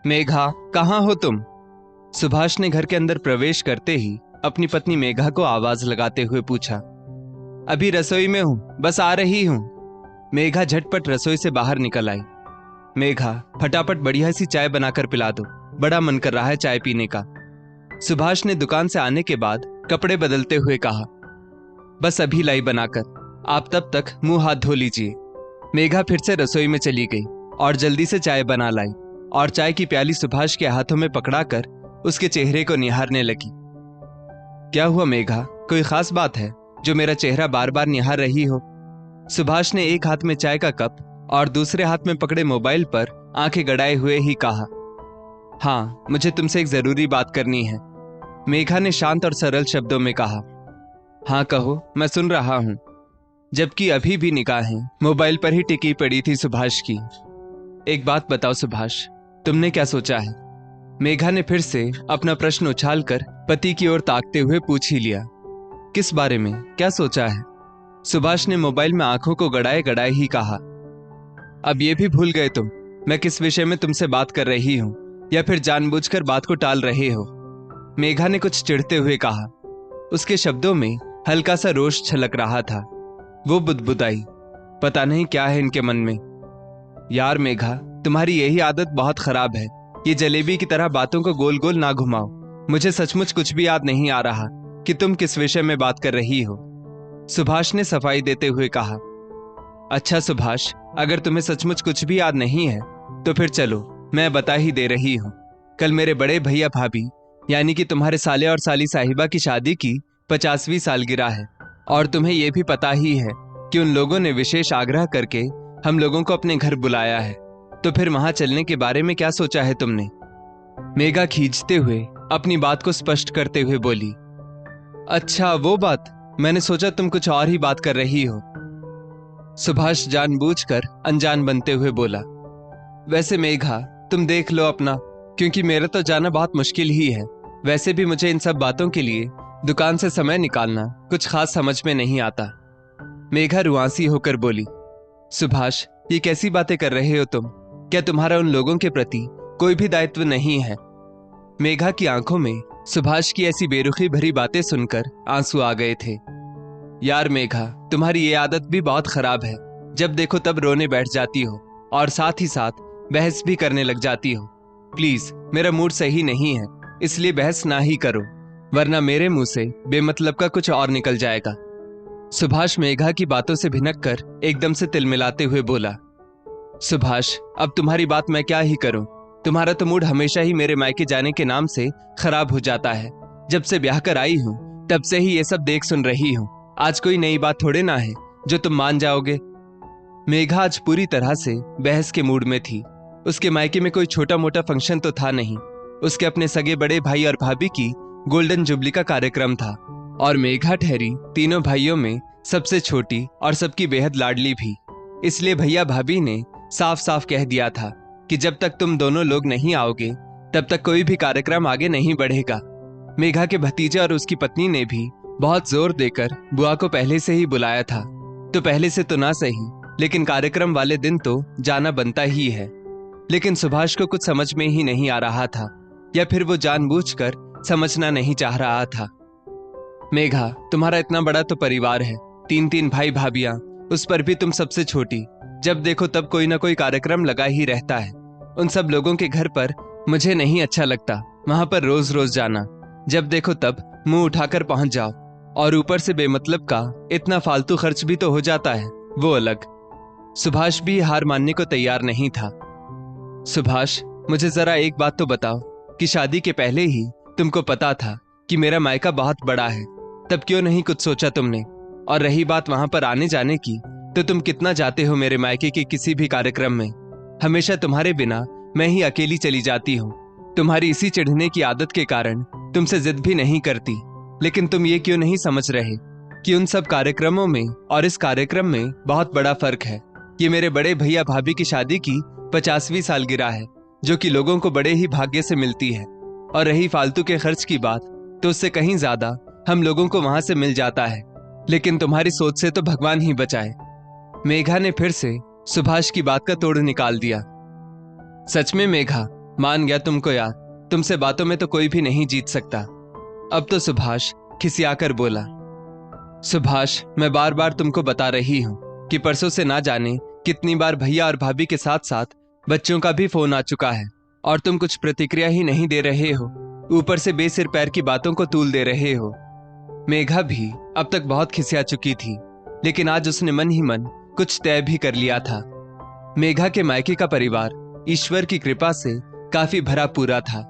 मेघा, कहाँ हो तुम? सुभाष ने घर के अंदर प्रवेश करते ही अपनी पत्नी मेघा को आवाज लगाते हुए पूछा। अभी रसोई में हूं, बस आ रही हूं। मेघा झटपट रसोई से बाहर निकल आई। मेघा, फटाफट बढ़िया सी चाय बनाकर पिला दो, बड़ा मन कर रहा है चाय पीने का। सुभाष ने दुकान से आने के बाद कपड़े बदलते हुए कहा। बस अभी लाई बनाकर, आप तब तक मुंह हाथ धो लीजिए। मेघा फिर से रसोई में चली गई और जल्दी से चाय बना लाई और चाय की प्याली सुभाष के हाथों में पकड़ाकर उसके चेहरे को निहारने लगी। क्या हुआ मेघा, कोई खास बात है जो मेरा चेहरा बार बार निहार रही हो? सुभाष ने एक हाथ में चाय का कप और दूसरे हाथ में पकड़े मोबाइल पर आंखें गड़ाए हुए ही कहा। हाँ, मुझे तुमसे एक जरूरी बात करनी है। मेघा ने शांत और सरल शब्दों में कहा। हाँ कहो, मैं सुन रहा हूं। जबकि अभी भी निगाहें मोबाइल पर ही टिकी पड़ी थी सुभाष की। एक बात बताओ सुभाष, तुमने क्या सोचा है? मेघा ने फिर से अपना प्रश्न उछालकर पति की ओर ताकते हुए पूछ ही लिया। किस बारे में, क्या सोचा है? सुभाष ने मोबाइल में आंखों को गड़ाए गड़ाए ही कहा। अब ये भी भूल गए तुम मैं किस विषय में तुमसे बात कर रही हूं, या फिर जानबूझकर बात को टाल रहे हो? मेघा ने कुछ चिढ़ते हुए कहा। उसके शब्दों में हल्का सा रोष छलक रहा था। वो बुदबुदाई, पता नहीं क्या है इनके मन में। यार मेघा, तुम्हारी यही आदत बहुत खराब है। ये जलेबी की तरह बातों को गोल गोल ना घुमाओ। मुझे सचमुच कुछ भी याद नहीं आ रहा कि तुम किस विषय में बात कर रही हो। सुभाष ने सफाई देते हुए कहा। अच्छा सुभाष, अगर तुम्हें सचमुच कुछ भी याद नहीं है तो फिर चलो मैं बता ही दे रही हूँ। कल मेरे बड़े भैया भाभी यानी कि तुम्हारे साले और साली साहिबा की शादी की 50वीं सालगिरह है, और तुम्हें यह भी पता ही है कि उन लोगों ने विशेष आग्रह करके हम लोगों को अपने घर बुलाया है। तो फिर वहां चलने के बारे में क्या सोचा है तुमने? मेघा खींचते हुए अपनी बात को स्पष्ट करते हुए बोली। अच्छा वो बात, मैंने सोचा तुम कुछ और ही बात कर रही हो। सुभाष जानबूझकर अनजान बनते हुए बोला। वैसे मेघा, तुम देख लो अपना, क्योंकि मेरा तो जाना बहुत मुश्किल ही है। वैसे भी मुझे इन सब बातों के लिए दुकान से समय निकालना कुछ खास समझ में नहीं आता। मेघा रुआंसी होकर बोली। सुभाष, ये कैसी बातें कर रहे हो तुम? क्या तुम्हारा उन लोगों के प्रति कोई भी दायित्व नहीं है? मेघा की आंखों में सुभाष की ऐसी बेरुखी भरी बातें सुनकर आंसू आ गए थे। यार मेघा, तुम्हारी ये आदत भी बहुत खराब है। जब देखो तब रोने बैठ जाती हो और साथ ही साथ बहस भी करने लग जाती हो। प्लीज, मेरा मूड सही नहीं है, इसलिए बहस ना ही करो, वरना मेरे मुंह से बेमतलब का कुछ और निकल जाएगा। सुभाष मेघा की बातों से भिनक कर एकदम से तिलमिलाते हुए बोला। सुभाष, अब तुम्हारी बात मैं क्या ही करूं? तुम्हारा तो मूड हमेशा ही मेरे मायके जाने के नाम से खराब हो जाता है। जब से ब्याह कर आई हूं तब से ही ये सब देख सुन रही हूं। आज कोई नई बात थोड़े ना है जो तुम मान जाओगे। मेघा आज पूरी तरह से बहस के मूड में थी। उसके मायके में कोई छोटा मोटा फंक्शन तो था नहीं। उसके अपने सगे बड़े भाई और भाभी की गोल्डन जुबली का कार्यक्रम था, और मेघा ठहरी तीनों भाइयों में सबसे छोटी और सबकी बेहद लाडली भी। इसलिए भैया भाभी ने साफ साफ कह दिया था कि जब तक तुम दोनों लोग नहीं आओगे तब तक कोई भी कार्यक्रम आगे नहीं बढ़ेगा। मेघा के भतीजे और उसकी पत्नी ने भी बहुत जोर देकर बुआ को पहले से ही बुलाया था। तो पहले से तो ना सही, लेकिन कार्यक्रम वाले दिन तो जाना बनता ही है। लेकिन सुभाष को कुछ समझ में ही नहीं आ रहा था, या फिर वो जानबूझकर समझना नहीं चाह रहा था। मेघा, तुम्हारा इतना बड़ा तो परिवार है, 3 भाई भाभियां, उस पर भी तुम सबसे छोटी। जब देखो तब कोई ना कोई कार्यक्रम लगा ही रहता है। उन सब लोगों के घर पर मुझे नहीं अच्छा लगता वहां पर रोज रोज जाना। जब देखो तब मुंह उठाकर पहुंच जाओ, और ऊपर से बेमतलब का इतना फालतू खर्च भी तो हो जाता है, वो अलग। सुभाष भी हार मानने को तैयार नहीं था। सुभाष, मुझे जरा एक बात तो बताओ कि शादी के पहले ही तुमको पता था कि मेरा मायका बहुत बड़ा है, तब क्यों नहीं कुछ सोचा तुमने? और रही बात वहां पर आने जाने की, तो तुम कितना जाते हो मेरे मायके के किसी भी कार्यक्रम में? हमेशा तुम्हारे बिना मैं ही अकेली चली जाती हूँ। तुम्हारी इसी चिढ़ने की आदत के कारण तुमसे जिद भी नहीं करती। लेकिन तुम ये क्यों नहीं समझ रहे कि उन सब कार्यक्रमों में और इस कार्यक्रम में बहुत बड़ा फर्क है। ये मेरे बड़े भैया भाभी की शादी की 50वीं सालगिरह है, जो कि लोगों को बड़े ही भाग्य से मिलती है। और रही फालतू के खर्च की बात, तो उससे कहीं ज्यादा हम लोगों को वहां से मिल जाता है। लेकिन तुम्हारी सोच से तो भगवान ही बचाए। मेघा ने फिर से सुभाष की बात का तोड़ निकाल दिया। सच में मेघा, मान गया तुमको यार, तुमसे बातों में तो कोई भी नहीं जीत सकता। अब तो सुभाष खिसियाकर बोला। सुभाष, मैं बार बार तुमको बता रही हूं कि परसों से ना जाने कितनी बार भैया और भाभी के साथ साथ बच्चों का भी फोन आ चुका है और तुम कुछ प्रतिक्रिया ही नहीं दे रहे हो, ऊपर से बेसिर पैर की बातों को तूल दे रहे हो। मेघा भी अब तक बहुत खिसिया चुकी थी, लेकिन आज उसने मन ही मन कुछ तय भी कर लिया था। मेघा के मायके का परिवार ईश्वर की कृपा से काफी भरा पूरा था।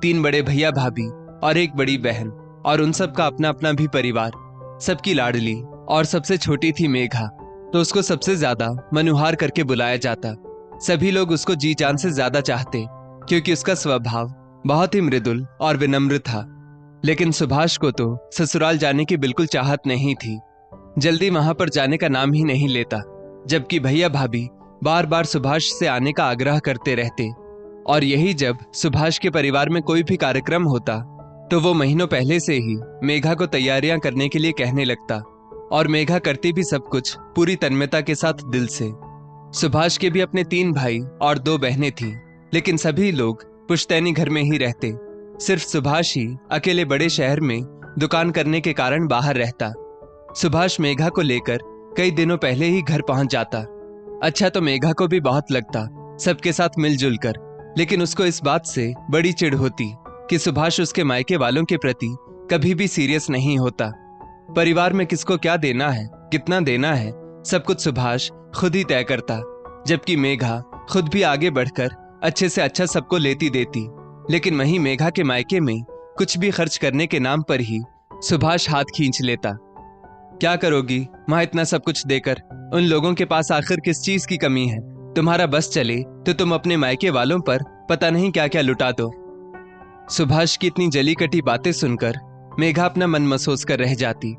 3 बड़े भैया भाभी और 1 बड़ी बहन, और उन सब का अपना अपना भी परिवार। सबकी लाडली और सबसे छोटी थी मेघा, तो उसको सबसे ज्यादा मनुहार करके बुलाया जाता। सभी लोग उसको जी जान से ज्यादा चाहते, क्योंकि उसका स्वभाव बहुत ही मृदुल और विनम्र था। लेकिन सुभाष को तो ससुराल जाने की बिल्कुल चाहत नहीं थी। जल्दी वहां पर जाने का नाम ही नहीं लेता, जबकि भैया भाभी बार बार सुभाष से आने का आग्रह करते रहते। और यही जब सुभाष के परिवार में कोई भी कार्यक्रम होता तो वो महीनों पहले से ही मेघा को तैयारियां करने के लिए कहने लगता, और मेघा करती भी सब कुछ पूरी तन्मयता के साथ दिल से। सुभाष के भी अपने 3 भाई और 2 बहनें थी, लेकिन सभी लोग पुश्तैनी घर में ही रहते। सिर्फ सुभाष ही अकेले बड़े शहर में दुकान करने के कारण बाहर रहता। सुभाष मेघा को लेकर कई दिनों पहले ही घर पहुंच जाता। अच्छा तो मेघा को भी बहुत लगता सबके साथ मिलजुल कर, लेकिन उसको इस बात से बड़ी चिढ़ होती कि सुभाष उसके मायके वालों के प्रति कभी भी सीरियस नहीं होता। परिवार में किसको क्या देना है, कितना देना है, सब कुछ सुभाष खुद ही तय करता, जबकि मेघा खुद भी आगे बढ़कर अच्छे से अच्छा सबको लेती देती। लेकिन वहीं मेघा के मायके में कुछ भी खर्च करने के नाम पर ही सुभाष हाथ खींच लेता। क्या करोगी वहां इतना सब कुछ देकर? उन लोगों के पास आखिर किस चीज की कमी है? तुम्हारा बस चले तो तुम अपने मायके वालों पर पता नहीं क्या क्या लुटा दो। सुभाष की इतनी जली कटी बातें सुनकर मेघा अपना मन महसूस कर रह जाती।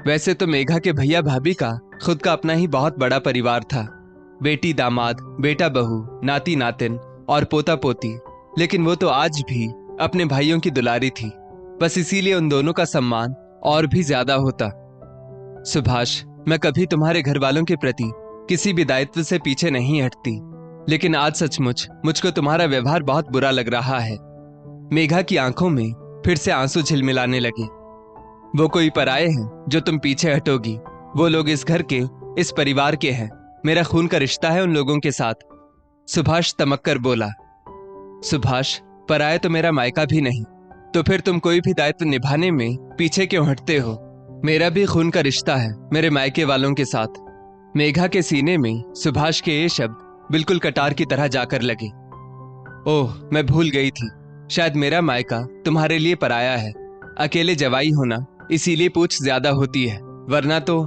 वैसे तो मेघा के भैया भाभी का खुद का अपना ही बहुत बड़ा परिवार था, बेटी दामाद, बेटा बहू, नाती नातिन और पोता पोती। लेकिन वो तो आज भी अपने भाइयों की दुलारी थी, बस इसीलिए उन दोनों का सम्मान और भी ज्यादा होता। सुभाष, मैं कभी तुम्हारे घर वालों के प्रति किसी भी दायित्व से पीछे नहीं हटती, लेकिन आज सचमुच मुझको तुम्हारा व्यवहार बहुत बुरा लग रहा है। मेघा की आंखों में फिर से आंसू झिलमिलाने लगे। वो कोई पराये हैं जो तुम पीछे हटोगी? वो लोग इस घर के, इस परिवार के हैं। मेरा खून का रिश्ता है उन लोगों के साथ। सुभाष तमक कर बोला। सुभाष, पराये तो मेरा मायका भी नहीं, तो फिर तुम कोई भी दायित्व निभाने में पीछे क्यों हटते हो? मेरा भी खून का रिश्ता है मेरे मायके वालों के साथ। मेघा के सीने में सुभाष के ये शब्द बिल्कुल कटार की तरह जाकर लगे। ओह, मैं भूल गई थी, शायद मेरा मायका तुम्हारे लिए पराया है। अकेले जवाई होना इसीलिए पूछ ज्यादा होती है, वरना तो।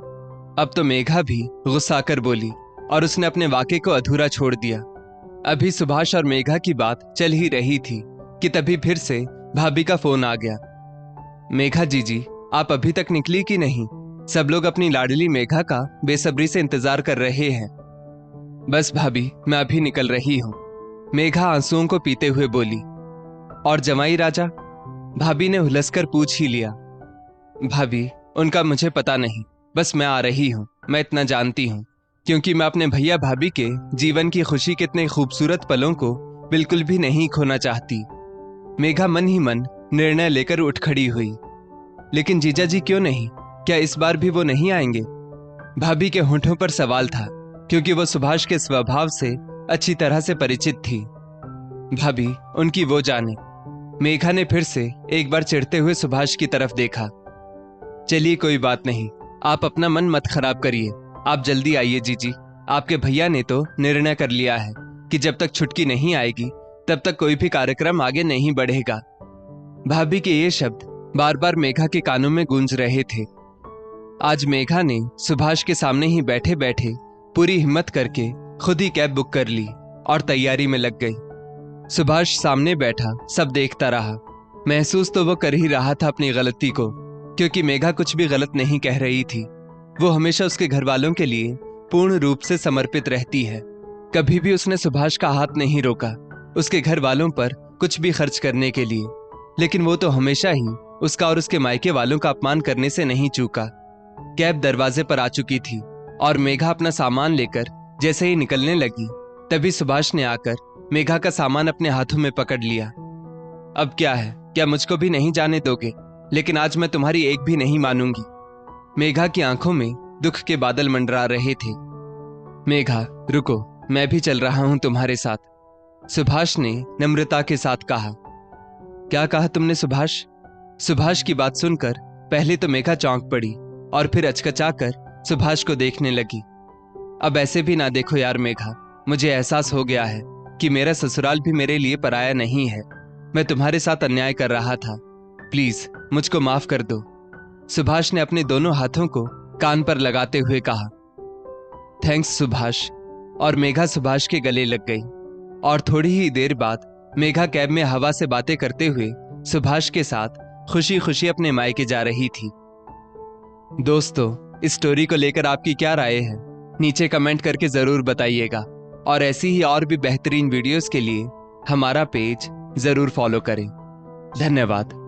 अब तो मेघा भी गुस्सा कर बोली और उसने अपने वाक़े को अधूरा छोड़ दिया। अभी सुभाष और मेघा की बात चल ही रही थी कि तभी फिर से भाभी का फोन आ गया। मेघा जीजी, आप अभी तक निकली कि नहीं? सब लोग अपनी लाडली मेघा का बेसब्री से इंतजार कर रहे हैं। बस भाभी, मैं अभी निकल रही हूं, मेघा आंसुओं को पीते हुए बोली। और जमाई राजा? भाभी ने हुलसकर पूछ ही लिया। भाभी, उनका मुझे पता नहीं, बस मैं आ रही हूं, मैं इतना जानती हूं, क्योंकि मैं अपने भैया भाभी के जीवन की खुशी के इतने खूबसूरत पलों को बिल्कुल भी नहीं खोना चाहती। मेघा मन ही मन निर्णय लेकर उठ खड़ी हुई। लेकिन जीजा जी क्यों नहीं? क्या इस बार भी वो नहीं आएंगे? भाभी के होंठों पर सवाल था, क्योंकि वो सुभाष के स्वभाव से अच्छी तरह से परिचित थी। भाभी, उनकी वो जाने। मेघा ने फिर से एक बार चिढ़ते हुए सुभाष की तरफ देखा। चलिए कोई बात नहीं, आप अपना मन मत खराब करिए, आप जल्दी आइए जीजी। आपके भैया ने तो निर्णय कर लिया है कि जब तक छुटकी नहीं आएगी तब तक कोई भी कार्यक्रम आगे नहीं बढ़ेगा। भाभी के ये शब्द बार बार मेघा के कानों में गूंज रहे थे। आज मेघा ने सुभाष के सामने ही बैठे बैठे पूरी हिम्मत करके खुद ही कैब बुक कर ली और तैयारी में लग गई। सुभाष सामने बैठा सब देखता रहा। महसूस तो वो कर ही रहा था अपनी गलती को, क्योंकि मेघा कुछ भी गलत नहीं कह रही थी। वो हमेशा उसके घर वालों के लिए पूर्ण रूप से समर्पित रहती है। कभी भी उसने सुभाष का हाथ नहीं रोका उसके घर वालों पर कुछ भी खर्च करने के लिए, लेकिन वो तो हमेशा ही उसका और उसके मायके वालों का अपमान करने से नहीं चूका। कैब दरवाजे पर आ चुकी थी और मेघा अपना सामान लेकर जैसे ही निकलने लगी, तभी सुभाष ने आकर मेघा का सामान अपने हाथों में पकड़ लिया। अब क्या है, क्या मुझको भी नहीं जाने दोगे? लेकिन आज मैं तुम्हारी एक भी नहीं मानूंगी। मेघा की आंखों में दुख के बादल मंडरा रहे थे। मेघा रुको, मैं भी चल रहा हूं तुम्हारे साथ, सुभाष ने नम्रता के साथ कहा। क्या कहा तुमने सुभाष? सुभाष की बात सुनकर पहले तो मेघा चौंक पड़ी और फिर अचकचाकर सुभाष को देखने लगी। अब ऐसे भी ना देखो यार मेघा, मुझे एहसास हो गया है कि मेरा ससुराल भी मेरे लिए पराया नहीं है। मैं तुम्हारे साथ अन्याय कर रहा था, प्लीज मुझको माफ कर दो। सुभाष ने अपने दोनों हाथों को कान पर लगाते हुए कहा। थैंक्स सुभाष। और मेघा सुभाष के गले लग गई और थोड़ी ही देर बाद मेघा कैब में हवा से बातें करते हुए सुभाष के साथ खुशी खुशी अपने मायके जा रही थी। दोस्तों, इस स्टोरी को लेकर आपकी क्या राय है? नीचे कमेंट करके जरूर बताइएगा और ऐसी ही और भी बेहतरीन वीडियोस के लिए हमारा पेज जरूर फॉलो करें। धन्यवाद।